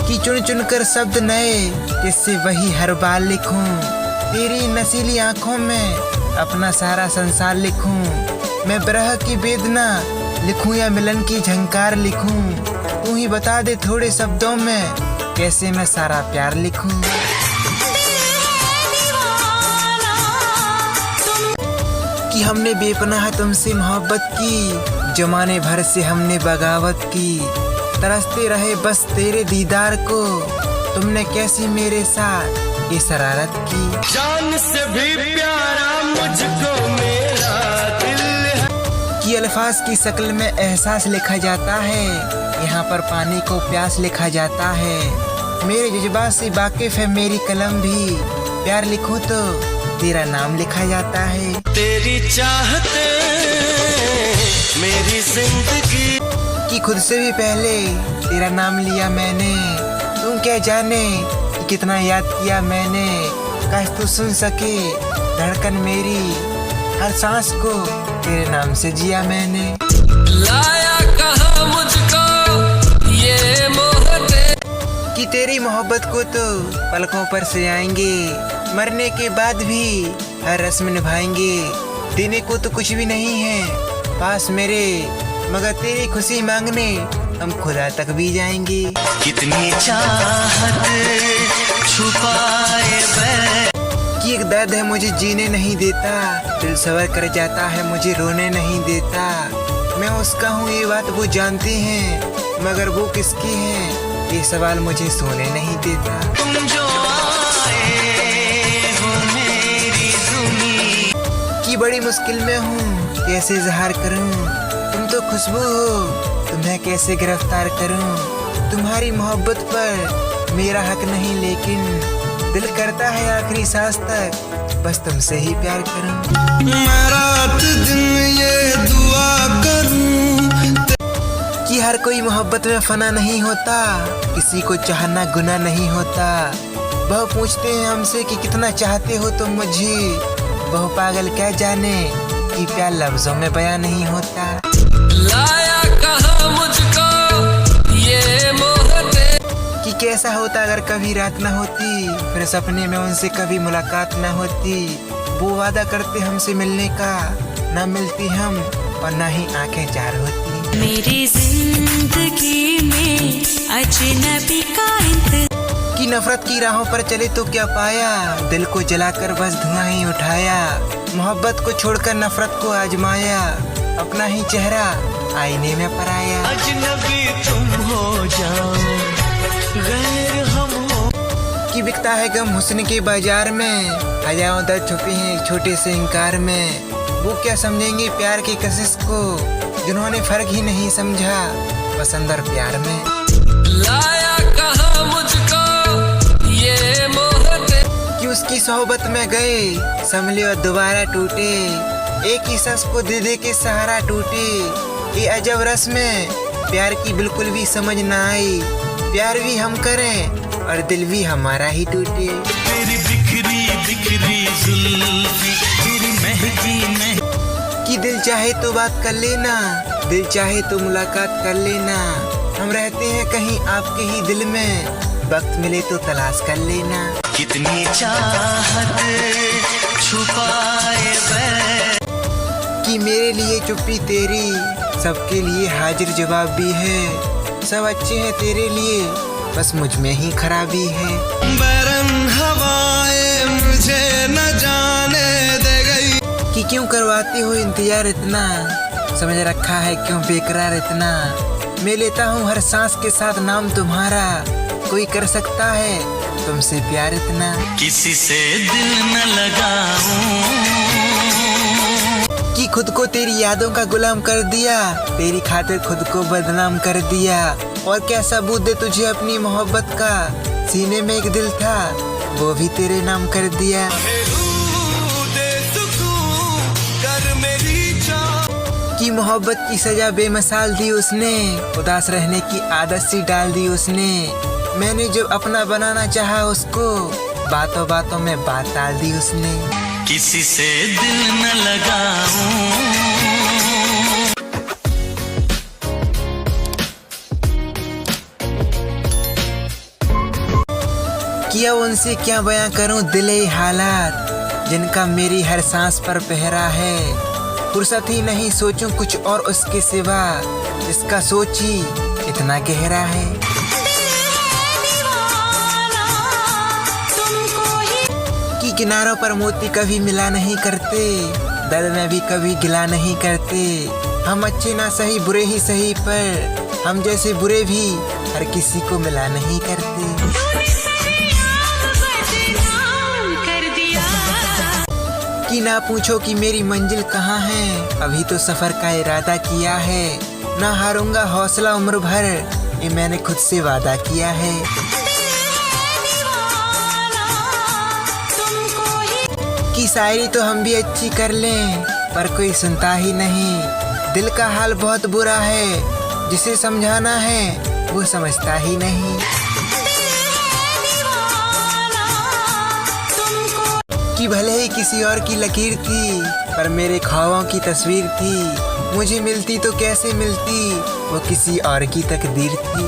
कि चुन चुन कर शब्द नए किससे वही हर बार लिखूं। तेरी नशीली आंखों में अपना सारा संसार लिखूं। मैं विरह की वेदना लिखूं या मिलन की झंकार लिखूं। तू ही बता दे थोड़े शब्दों में कैसे मैं सारा प्यार लिखूं। कि हमने बेपनाह तुमसे मोहब्बत की, जमाने भर से हमने बगावत की। तरसते रहे बस तेरे दीदार को, तुमने कैसी मेरे साथ ये शरारत की। जान से भी प्यारा मुझको मेरा दिल है। कि अल्फाज की शक्ल में एहसास लिखा जाता है, यहाँ पर पानी को प्यास लिखा जाता है। मेरे जज्बात से वाकिफ है मेरी कलम भी, प्यार लिखूं तो तेरा नाम लिखा जाता है। तेरी चाहते मेरी जिंदगी कि खुद से भी पहले तेरा नाम लिया मैंने। तुम क्या जाने कि कितना याद किया मैंने। काश तू सुन सके धड़कन मेरी, हर सांस को तेरे नाम से जिया मैंने। लाया कहाँ मुझको ये मोहब्बत कि तेरी मोहब्बत को तो पलकों पर से आएंगे, मरने के बाद भी हर रस्म निभाएंगे। देने को तो कुछ भी नहीं है पास मेरे, मगर तेरी खुशी मांगने हम खुदा तक भी जाएंगे। कितनी चाहत छुपाए कि एक दर्द है मुझे जीने नहीं देता, दिल सवर कर जाता है मुझे रोने नहीं देता। मैं उसका हूँ ये बात वो जानते हैं, मगर वो किसकी है ये सवाल मुझे सोने नहीं देता। तुम जो आए हो मेरी दुनिया कि बड़ी मुश्किल में हूँ कैसे इजहार करूँ। तुम तो खुशबू हो, तुम्हें कैसे गिरफ्तार करूँ। तुम्हारी मोहब्बत पर मेरा हक नहीं, लेकिन दिल करता है आखिरी सांस तक बस तुमसे ही प्यार करूँ। मैं रात दिन ये दुआ करूँ कि हर कोई मोहब्बत में फना नहीं होता, किसी को चाहना गुनाह नहीं होता। बहु पूछते हैं हमसे कि कितना चाहते हो तुम मुझे, बहु पागल क्या जाने कि प्यार लफ्जों में बयां नहीं होता। लाया कहाँ मुझको ये मोहब्बत कि कैसा होता अगर कभी रात न होती, फिर सपने में उनसे कभी मुलाकात न होती। वो वादा करते हमसे मिलने का, ना मिलती हम और ना ही आंखें जार होती। मेरी जिंदगी में अजनबी का कि नफरत की राहों पर चले तो क्या पाया, दिल को जलाकर बस धुआं ही उठाया। मोहब्बत को छोड़कर नफरत को आजमाया, अपना ही चेहरा आईने में पराया। अजनबी तुम हो जाओ गैर हम हो। कि बिकता है गम हुस्न के बाजार में, हजारों दर्द छुपे हैं एक छोटे से इनकार में। वो क्या समझेंगे प्यार की कशिश को, जिन्होंने फर्क ही नहीं समझा बस अंदर प्यार में। लाया कहाँ मुझको ये मोहब्बत कि उसकी सोहबत में गए संभले और दोबारा टूटे। एक ही शख्स को दे दे के सहारा टूटे। ये अजब रस्में प्यार की बिल्कुल भी समझ ना आई। प्यार भी हम करें और दिल भी हमारा ही टूटे। तेरी बिखरी बिखरी जुल्फी तेरी महकी कि दिल चाहे तो बात कर लेना, दिल चाहे तो मुलाकात कर लेना। हम रहते हैं कहीं आपके ही दिल में, वक्त मिले तो तलाश कर लेना। कितनी चाहत छुपाए कि मेरे लिए चुप्पी तेरी, सबके लिए हाजिर जवाब भी है। सब अच्छे हैं तेरे लिए, बस मुझ में ही खराबी है। बरन हवाएं मुझे न जाने दे गई। कि क्यों करवाती हो इंतजार इतना, समझ रखा है क्यों बेकरार इतना। मैं लेता हूँ हर सांस के साथ नाम तुम्हारा, कोई कर सकता है तुमसे प्यार इतना। किसी से दिल न लगाऊं कि खुद को तेरी यादों का गुलाम कर दिया, तेरी खातिर खुद को बदनाम कर दिया। और क्या सबूत दे तुझे अपनी मोहब्बत का, सीने में एक दिल था वो भी तेरे नाम कर दिया। कि मोहब्बत की सजा बेमिसाल दी उसने, उदास रहने की आदत सी डाल दी उसने। मैंने जो अपना बनाना चाहा उसको, बातों बातों में बात डाल दी उसने। किसी से दिल न लगाऊं कि अब उनसे क्या बयां करूं दिले हालात जिनका मेरी हर सांस पर पहरा है। फुर्सत ही नहीं सोचूं कुछ और उसके सिवा जिसका सोच ही इतना गहरा है। कि किनारों पर मोती कभी मिला नहीं करते, दर्द में भी कभी गिला नहीं करते। हम अच्छे ना सही बुरे ही सही, पर हम जैसे बुरे भी हर किसी को मिला नहीं करते। कि ना पूछो कि मेरी मंजिल कहाँ है, अभी तो सफर का इरादा किया है। ना हारूंगा हौसला उम्र भर, ये मैंने खुद से वादा किया है। कि शायरी तो हम भी अच्छी कर लें, पर कोई सुनता ही नहीं। दिल का हाल बहुत बुरा है, जिसे समझाना है वो समझता ही नहीं। कि भले ही किसी और की लकीर थी, पर मेरे ख्वाबों की तस्वीर थी। मुझे मिलती तो कैसे मिलती, वो किसी और की तकदीर थी।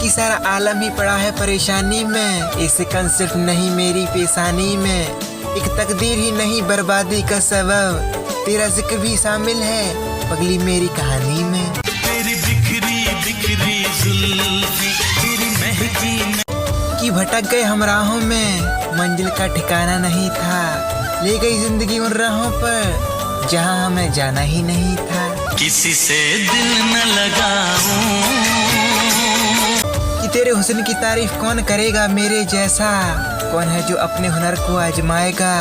कि सारा आलम ही पड़ा है परेशानी में, ऐसे कंसेप्ट नहीं मेरी पेशानी में। एक तकदीर ही नहीं बर्बादी का सबब, तेरा जिक्र भी शामिल है पगली मेरी कहानी में। तेरी बिखरी बिखरी जुल्फी, तेरी महकी कि भटक गए हम राहों में, मंजिल का ठिकाना नहीं था। ले गई जिंदगी उन राहों पर जहां हमें जाना ही नहीं था। किसी से दिल न लगाऊं, कि तेरे हुस्न की तारीफ कौन करेगा मेरे जैसा। कौन है जो अपने हुनर को आजमाएगा,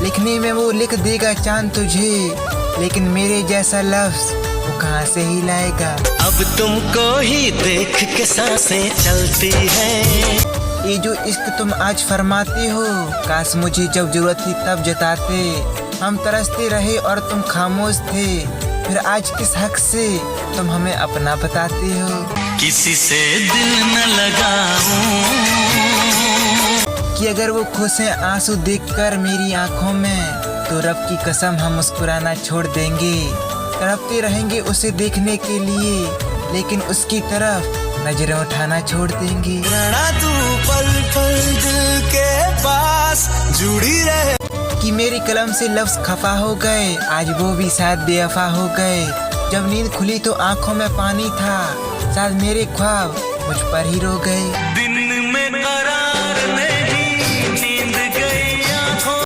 लिखने में वो लिख देगा चांद तुझे, लेकिन मेरे जैसा लफ्ज वो कहाँ से ही लाएगा। अब तुमको ही देख के सांसें चलती हैं। ये जो इश्क तुम आज फरमाते हो, काश मुझे जब जरूरत थी तब जताते। हम तरसते रहे और तुम खामोश थे, फिर आज किस हक से तुम हमें अपना बताते हो। किसी से दिल न लगाऊं, कि अगर वो खुश हैं आंसू देखकर मेरी आंखों में, तो रब की कसम हम मुस्कुराना छोड़ देंगे। तड़पते रहेंगे उसे देखने के लिए, लेकिन उसकी तरफ नजरें उठाना छोड़ देंगे। रहना तू पल पल दिल के पास जुड़ी रहे। कि मेरी कलम से लफ्ज खफा हो गए, आज वो भी शायद बेवफा हो गए। जब नींद खुली तो आंखों में पानी था, शायद मेरे ख्वाब मुझ पर ही रो गए। दिन में करार नहीं, नींद गई आँखों।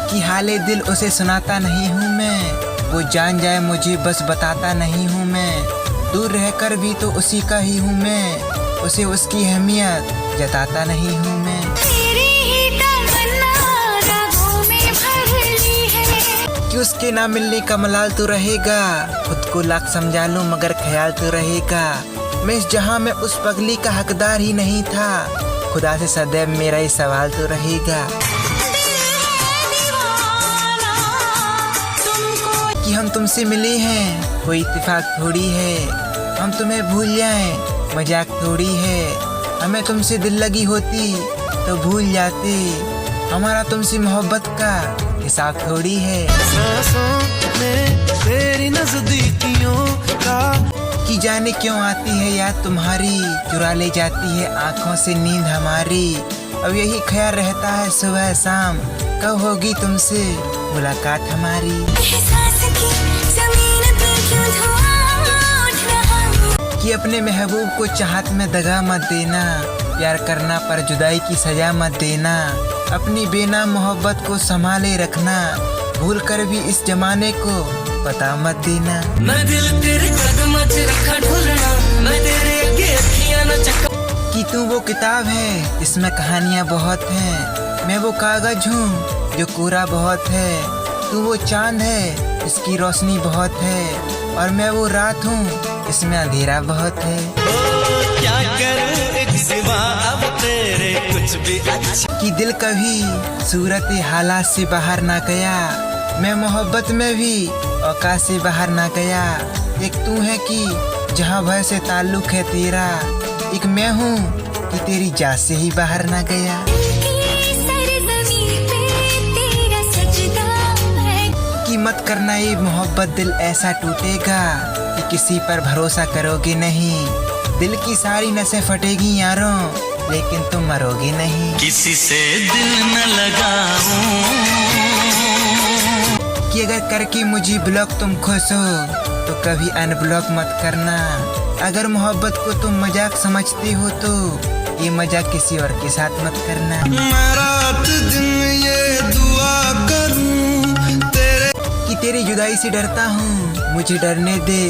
कि हाले दिल उसे सुनाता नहीं हूँ मैं, वो जान जाए मुझे बस बताता नहीं हूँ मैं। दूर रहकर भी तो उसी का ही हूँ मैं, उसे उसकी अहमियत जताता नहीं हूँ मैं। कि उसके ना मिलने का मलाल तो रहेगा, खुद को लाख समझा लूं मगर ख्याल तो रहेगा। मैं इस जहां में उस पगली का हकदार ही नहीं था, खुदा से सदैव मेरा ही सवाल तो रहेगा। कि हम तुमसे मिले हैं कोई इत्तेफाक थोड़ी है, हम तुम्हें भूल जाएं मजाक थोड़ी है। हमें तुमसे दिल लगी होती तो भूल जाते, हमारा तुमसे मोहब्बत का हिसाब थोड़ी है। सांसों में तेरी नजदीकियों का, कि जाने क्यों आती है याद तुम्हारी, चुरा ले जाती है आंखों से नींद हमारी। अब यही ख्याल रहता है सुबह शाम, कब होगी तुमसे मुलाकात हमारी। कि अपने महबूब को चाहत में दगा मत देना, प्यार करना पर जुदाई की सजा मत देना। अपनी बेनाम मोहब्बत को संभाले रखना, भूल कर भी इस जमाने को पता मत देना। मैं दिल तेरे कदम च रखा ढूंढना, मैं तेरे आगे अखियां न चका। कि तू वो किताब है इसमें कहानियाँ बहुत हैं, मैं वो कागज हूँ जो कोरा बहुत है। तू वो चांद है इसकी रोशनी बहुत है, और मैं वो रात हूँ इसमें अंधेरा बहुत है। क्या करूं एक सिवा अब तेरे कुछ भी अच्छा। कि दिल कभी सूरत हालात से बाहर ना गया, मैं मोहब्बत में भी औकात से बाहर ना गया। एक तू है कि जहाँ भय से ताल्लुक है तेरा, एक मैं हूँ कि तेरी जात से ही बाहर ना गया। कि मत करना ये मोहब्बत दिल ऐसा टूटेगा कि किसी पर भरोसा करोगे नहीं। दिल की सारी नसें फटेगी यारों, लेकिन तुम मरोगे नहीं। किसी से दिल न लगाऊं कि अगर करके मुझे ब्लॉक तुम खुश हो तो कभी अनब्लॉक मत करना। अगर मोहब्बत को तुम मजाक समझते हो तो ये मजाक किसी और के साथ मत करना। मैं रात दिन ये दुआ करूं तेरे कि तेरी जुदाई से डरता हूँ, मुझे डरने दे।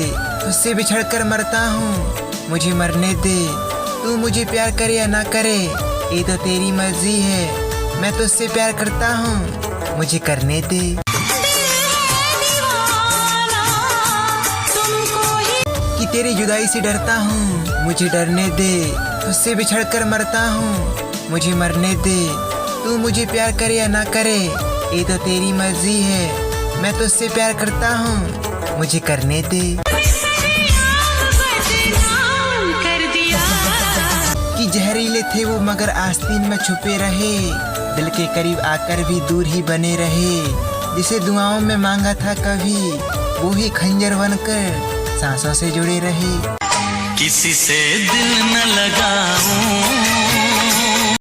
तुझसे बिछड़ कर मरता हूँ, मुझे मरने दे। तू मुझे प्यार करे या ना करे ये तो तेरी मर्जी है। मैं तुझसे प्यार करता हूँ, मुझे करने दे। कि तेरी जुदाई से डरता हूँ, मुझे डरने दे। तुझसे बिछड़ कर मरता हूँ, मुझे मरने दे। तू मुझे प्यार करे या ना करे ये तो तेरी मर्जी है। मैं तुझसे प्यार करता हूँ, मुझे करने दे। कि जहरीले थे वो मगर आस्तीन में छुपे रहे, दिल के करीब आकर भी दूर ही बने रहे। जिसे दुआओं में मांगा था कभी वो ही खंजर बनकर सांसों से जुड़े रहे। किसी से दिल न लगाऊं